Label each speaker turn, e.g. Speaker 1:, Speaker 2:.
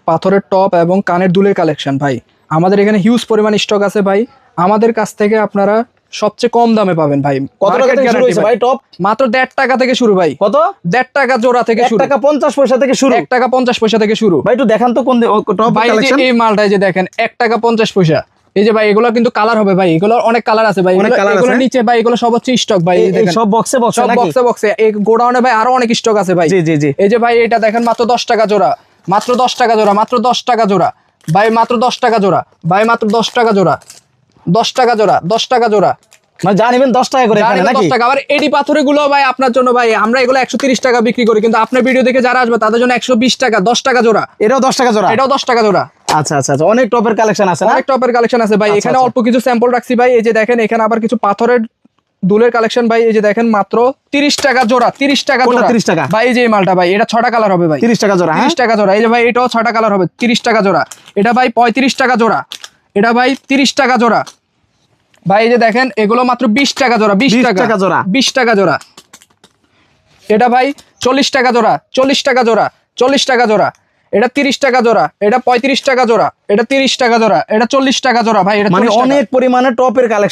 Speaker 1: পাথরের টপ এবং কানের দুলের কালেকশন ভাই। আমাদের এখানে হিউজ পরিমাণ স্টক আছে ভাই। আমাদের কাছ থেকে আপনারা সবচেয়ে কম দামে পাবেন ভাই।
Speaker 2: কত টাকা থেকে শুরু হয়েছে ভাই টপ?
Speaker 1: মাত্র 1.5 টাকা থেকে শুরু ভাই।
Speaker 2: কত?
Speaker 1: 1.5 টাকা জোড়া থেকে শুরু।
Speaker 2: 1 টাকা 50 পয়সা থেকে শুরু।
Speaker 1: 1 টাকা 50 পয়সা থেকে শুরু
Speaker 2: ভাই একটু দেখান তো কোন টপ
Speaker 1: ভাই।
Speaker 2: কালেকশন।
Speaker 1: এই মালটা যে দেখেন 1 টাকা 50 পয়সা। এই যে ভাই এগুলো কিন্তু কালার হবে ভাই, এগুলোর অনেক কালার আছে ভাই। এগুলো নিচে ভাই এগুলো সব হচ্ছে স্টক ভাই। এই দেখেন
Speaker 2: সব বক্সে বক্সে
Speaker 1: সব
Speaker 2: নাকি?
Speaker 1: বক্সে বক্সে। এই গোডাউনে ভাই আরো অনেক স্টক আছে ভাই।
Speaker 2: জি জি জি।
Speaker 1: এই যে ভাই এটা দেখেন মাত্র 10 টাকা জোড়া, মাত্র 10 টাকা জোড়া, মাত্র 10 টাকা জোড়া ভাই, মাত্র 10 টাকা জোড়া ভাই, মাত্র 10 টাকা জোড়া, 10 টাকা জোড়া, 10 টাকা জোড়া
Speaker 2: মানে জানিবেন 10 টাকা করে এখানে নাকি?
Speaker 1: 10 টাকা। আবার এডি পাথরে গুলো ভাই আপনার জন্য ভাই আমরা এগুলো 130 টাকা বিক্রি করি, কিন্তু আপনার ভিডিও দেখে যারা আসবে তাদের জন্য 120 টাকা, 10 টাকা জোড়া।
Speaker 2: এটাও 10 টাকা জোড়া?
Speaker 1: এটাও 10 টাকা জোড়া।
Speaker 2: আচ্ছা আচ্ছা আচ্ছা, অনেক টপের কালেকশন আছে না?
Speaker 1: অনেক টপের কালেকশন আছে ভাই। এখানে অল্প কিছু স্যাম্পল রাখছি ভাই। এই যে দেখেন এখানে আবার কিছু পাথরের দুলের কালেকশন ভাই। এই যে দেখেন মাত্র 30 টাকা জোড়া, 30 টাকা জোড়া।
Speaker 2: 30 টাকা
Speaker 1: ভাই এই যে এই মালটা ভাই, এটা 6টা কালার হবে ভাই।
Speaker 2: 30 টাকা জোড়া?
Speaker 1: 30 টাকা জোড়া। এই যে ভাই এটাও 6টা কালার হবে, 30 টাকা জোড়া। এটা ভাই 35 টাকা জোড়া। এটা ভাই 30 টাকা জোড়া ভাই। এই যে দেখেন এগুলো মাত্র 20 টাকা জোড়া, 20 টাকা
Speaker 2: জোড়া,
Speaker 1: 20 টাকা জোড়া। এটা ভাই 40 টাকা জোড়া, 40 টাকা জোড়া, 40 টাকা জোড়া। এটা 30 টাকা জোড়া, এটা 35 টাকা জোড়া, এটা 30 টাকা জোড়া, এটা 40 টাকা জোড়া ভাই। এটা
Speaker 2: মানে অনেক পরিমাণে টপের কালেকশন।